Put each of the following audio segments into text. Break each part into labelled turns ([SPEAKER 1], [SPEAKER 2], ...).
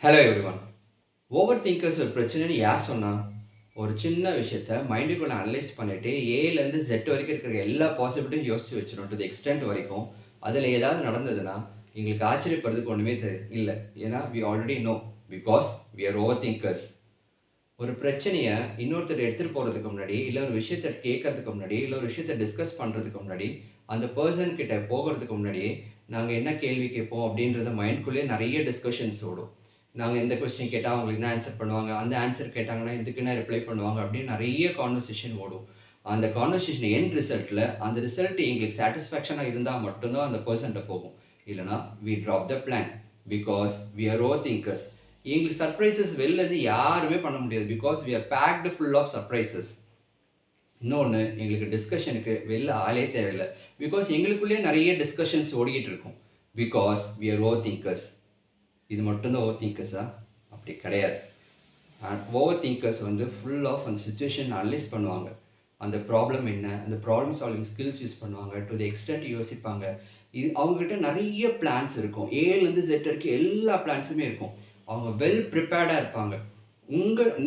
[SPEAKER 1] Hello everyone. Over thinkers ஒரு பிரச்சனைன்னு யார் சொன்னா? ஒரு சின்ன விஷயத்த மைண்டுக்குள்ள அனலைஸ் பண்ணிட்டு ஏலேருந்து ஜெட் வரைக்கும் இருக்கிற எல்லா பாசிபிலிட்டியும் யோசிச்சு வச்சுரும். டு தி எக்ஸ்டென்ட் வரைக்கும். அதில ஏதாவது நடந்ததுன்னா, எங்களுக்கு ஆச்சரியப்படுறதுக்கு ஒண்ணுமே இல்ல. ஏன்னா we already know. Because we are over thinkers. ஒரு பிரச்சனைய இன்னொருத்தர் எடுத்துட்டு போறதுக்கு முன்னாடி, இல்ல ஒரு விஷயத்த கேட்கறதுக்கு முன்னாடி, இல்ல ஒரு விஷயத்த டிஸ்கஸ் பண்றதுக்கு முன்னாடி, அந்த பெர்சன் கிட்ட போகறதுக்கு முன்னாடியே, நாங்க என்ன கேள்வி கேட்போம் அப்படின்றத மைண்ட்குள்ளேயே நெறைய டிஸ்கஷன்ஸ் ஓடும். நாங்க இந்த கொஸ்டின் கேட்டா அவங்க என்ன ஆன்சர் பண்ணுவாங்க, அந்த ஆன்சர் கேட்டாங்கன்னா இதுக்கு என்ன ரிப்ளை பண்ணுவாங்க அப்படின்னு நெறைய கான்வர்சேஷன் ஓடும். அந்த கான்வர்சேஷன் எண்ட் ரிசல்ட்ல அந்த ரிசல்ட் எங்களுக்கு சாட்டிஸ்ஃபேக்ஷனா இருந்தா மட்டும் தான் அந்த பெர்சன்ட்ட போகும். இல்லன்னா we drop the plan. Because we are over thinkers. எங்களுக்கு சர்ப்ரைசஸ் வெளிலருந்து யாருமே பண்ண முடியாது. Because we are packed full of surprises. இன்னொன்னு எங்களுக்கு டிஸ்கஷனுக்கு வெளில ஆளே தேவையில்ல. பிகாஸ் எங்களுக்குள்ளேயே நெறைய டிஸ்கஷன்ஸ் ஓடிக்கிட்டு இருக்கும். Because we are over thinkers. இது மட்டும் தான் ஓவர் திங்கர்ஸா? அப்படி கிடையாது. ஓவர் திங்கர்ஸ் வந்து ஃபுல் ஆஃப் அந்த சிச்சுவேஷன் அனலைஸ் பண்ணுவாங்க. அந்த ப்ராப்ளம் என்ன? அந்த ப்ராப்ளம் சால்விங் ஸ்கில்ஸ் யூஸ் பண்ணுவாங்க. டு தி எக்ஸ்டென்ட் யோசிப்பாங்க. இது அவங்ககிட்ட நெறைய பிளான்ஸ் இருக்கும். ஏலேருந்து இசட் வரைக்கும் எல்லா பிளான்ஸுமே இருக்கும். அவங்க வெல் ப்ரிப்பேர்டா இருப்பாங்க.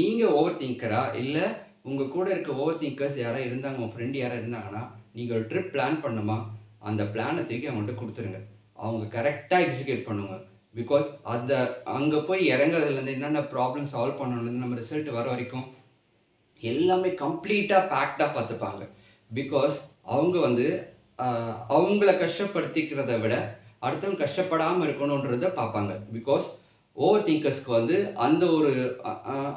[SPEAKER 1] நீங்க ஓவர் திங்கரா? இல்ல உங்க கூட இருக்க ஓவர் திங்கர்ஸ் யாராவது இருந்தாங்க, உங்க ஃப்ரெண்ட் யாராவது இருந்தாங்கன்னா, நீங்க ஒரு ட்ரிப் பிளான் பண்ணணுமா? அந்த பிளான தூக்கி அவங்கள்ட்ட குடுத்துருங்க. அவங்க கரெக்ட்டா எக்ஸிக்யூட் பண்ணுவாங்க. பிகாஸ் அங்க போய் இறங்குறதுலேருந்து என்னென்ன ப்ராப்ளம் சால்வ் பண்ணணும்லேருந்து நம்ம ரிசல்ட் வர வரைக்கும் எல்லாமே கம்ப்ளீட்டா பேக்டா பார்த்துப்பாங்க. பிகாஸ் அவங்க வந்து அவங்கள கஷ்டப்படுத்திக்கிறத விட, அடுத்தவங்க கஷ்டப்படாம இருக்கணுன்றத பார்ப்பாங்க. பிகாஸ் ஓவர் திங்கர்ஸ்க்கு வந்து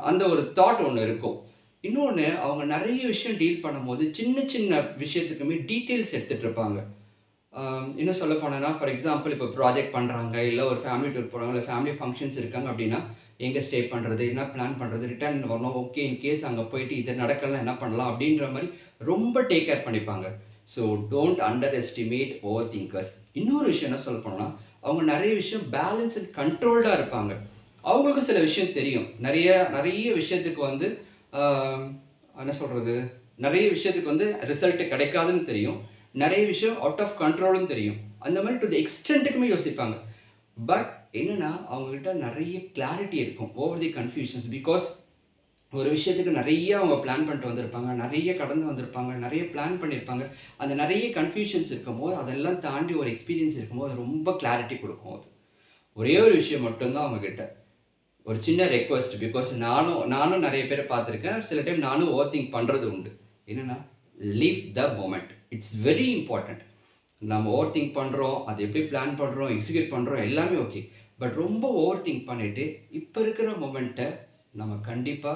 [SPEAKER 1] அந்த ஒரு தாட் ஒண்ணு இருக்கும். இன்னொன்னு அவங்க நெறைய விஷயம் டீல் பண்ணும்போது, சின்ன சின்ன விஷயத்துக்குமே டீட்டெயில்ஸ் எடுத்துட்டு இருப்பாங்க. இன்னும் சொல்ல போனோம்னா, ஃபார் எக்ஸாம்பிள் இப்போ ப்ராஜெக்ட் பண்றாங்க, இல்ல ஒரு ஃபேமிலி டூர் போறாங்க, இல்ல ஃபேமிலி ஃபங்ஷன்ஸ் இருக்காங்க அப்படின்னா, எங்க ஸ்டே பண்றது? என்ன பிளான் பண்றது? ரிட்டர்ன் வரணும். ஓகே, இன் கேஸ் அங்க போயிட்டு இது நடக்கலன்னா என்ன பண்ணலாம்? அப்படின்ற மாரி ரொம்ப டேக் கேர் பண்ணிப்பாங்க. So don't under estimate over thinkers. இன்னொரு விஷயம் என்ன சொல்ல போனோம்னா, அவங்க நெறைய விஷயம் பேலன்ஸ் அண்ட் கண்ட்ரோல்டா இருப்பாங்க. அவங்களுக்கும் சில விஷயம் தெரியும். நெறைய நெறைய விஷயத்துக்கு வந்து ஆ என்ன சொல்றது? நெறைய விஷயத்துக்கு வந்து ரிசல்ட் கிடைக்காதுன்னு தெரியும். நெறைய விஷயம் அவுட் ஆஃப் கண்ட்ரோல்ன்னு தெரியும். அந்த மாரி டு தி எக்ஸ்டென்ட்க்குமே யோசிப்பாங்க. பட் என்னன்னா, அவங்ககிட்ட நெறைய கிளாரிட்டி இருக்கும். Over the confusions. பிகாஸ் ஒரு விஷயத்துக்கு நெறைய அவங்க பிளான் பண்ணிட்டு வந்திருப்பாங்க. நெறைய கடந்து வந்திருப்பாங்க. நெறைய பிளான் பண்ணியிருப்பாங்க. அந்த நெறைய கன்ஃப்யூஷன்ஸ் இருக்கும்போது, அதெல்லாம் தாண்டி ஒரு எக்ஸ்பீரியன்ஸ் இருக்கும்போது, அது ரொம்ப கிளாரிட்டி குடுக்கும் அது. ஒரே ஒரு விஷயம் மட்டும் தான் அவங்ககிட்ட. ஒரு சின்ன ரெக்வெஸ்ட். பிகாஸ் நானும் நெறைய பேர பார்த்துருக்கேன். சில டைம் நானும் ஓவர் திங்க் பண்றது உண்டு. என்னன்னா, leave the moment. It's very important. நம்ம ஓவர் திங்க் பண்றோம். அது எப்படி பிளான் பண்றோம், எக்ஸிக்யூட் பண்றோம் எல்லாமே ஓகே. பட் ரொம்ப ஓவர் திங்க் பண்ணிட்டு, இப்ப இருக்கிற மொமெண்ட்ட நம்ம கண்டிப்பா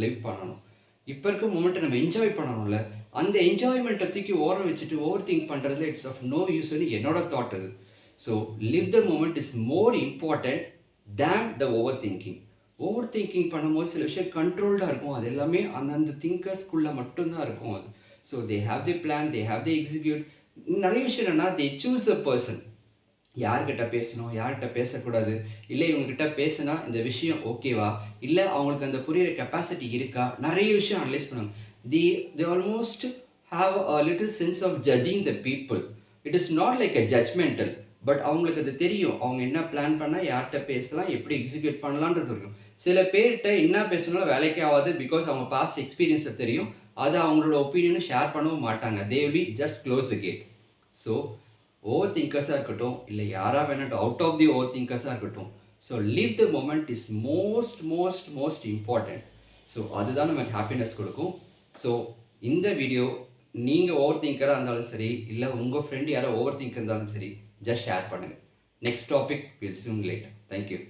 [SPEAKER 1] லிவ் பண்ணணும். இப்ப இருக்கிற மொமெண்ட்ட நம்ம என்ஜாய் பண்ணணும்ல. அந்த என்ஜாய்மெண்ட்ட தூக்கி ஓரம் வச்சுட்டு ஓவர் திங்க் பண்றதுல இட்ஸ் ஆஃப் நோ யூஸ்ன்னு என்னோட தாட் அது. So live the moment is more important than the over thinking. Over thinking பண்ணும்போது சில விஷயம் கண்ட்ரோல்டா இருக்கும். அது எல்லாமே அந்தந்த திங்கர்ஸ்குள்ள மட்டும் தான் இருக்கும் அது. So they have the plan, they have the execute. நெறைய விஷயம் என்னன்னா, தே சூஸ் த பெர்சன். யார்கிட்ட பேசணும், யார்கிட்ட பேசக்கூடாது. இல்ல இவங்ககிட்ட பேசுனா இந்த விஷயம் ஓகேவா? இல்ல அவங்களுக்கு அந்த புரியிற கெப்பாசிட்டி இருக்கா? நெறைய விஷயம் அனலைஸ் பண்ணுவாங்க. The they almost have a little sense of judging the people. It is not like a judgemental. But அவங்களுக்கு அது தெரியும். அவங்க என்ன பிளான் பண்ணா யார்ட்ட பேசலாம், எப்படி எக்ஸிக்யூட் பண்ணலான்றது இருக்கும். சில பேர்ட்ட என்ன பேசினாலும் வேலைக்கே ஆவாது. பிகாஸ் அவங்க பாஸ்ட் எக்ஸ்பீரியன்ஸ் தெரியும். அத அவங்களோட ஒப்பீனியன ஷேர் பண்ணவும் மாட்டாங்க. They will be just close the gate. So over திங்கர்ஸா இருக்கட்டும், இல்ல யாரா வேணாட்டும் அவுட் ஆஃப் தி ஓவர் திங்கர்ஸா இருக்கட்டும். So leave the moment is most important. So அதுதான் நமக்கு ஹாப்பினஸ் குடுக்கும். ஸோ இந்த வீடியோ நீங்க ஓவர் திங்கரா இருந்தாலும் சரி, இல்ல உங்க ஃப்ரெண்ட் யாரோ ஓவர் திங்கர் இருந்தாலும் சரி, ஜஸ்ட் ஷேர் பண்ணுங்க. Next topic will soon later. Thank you.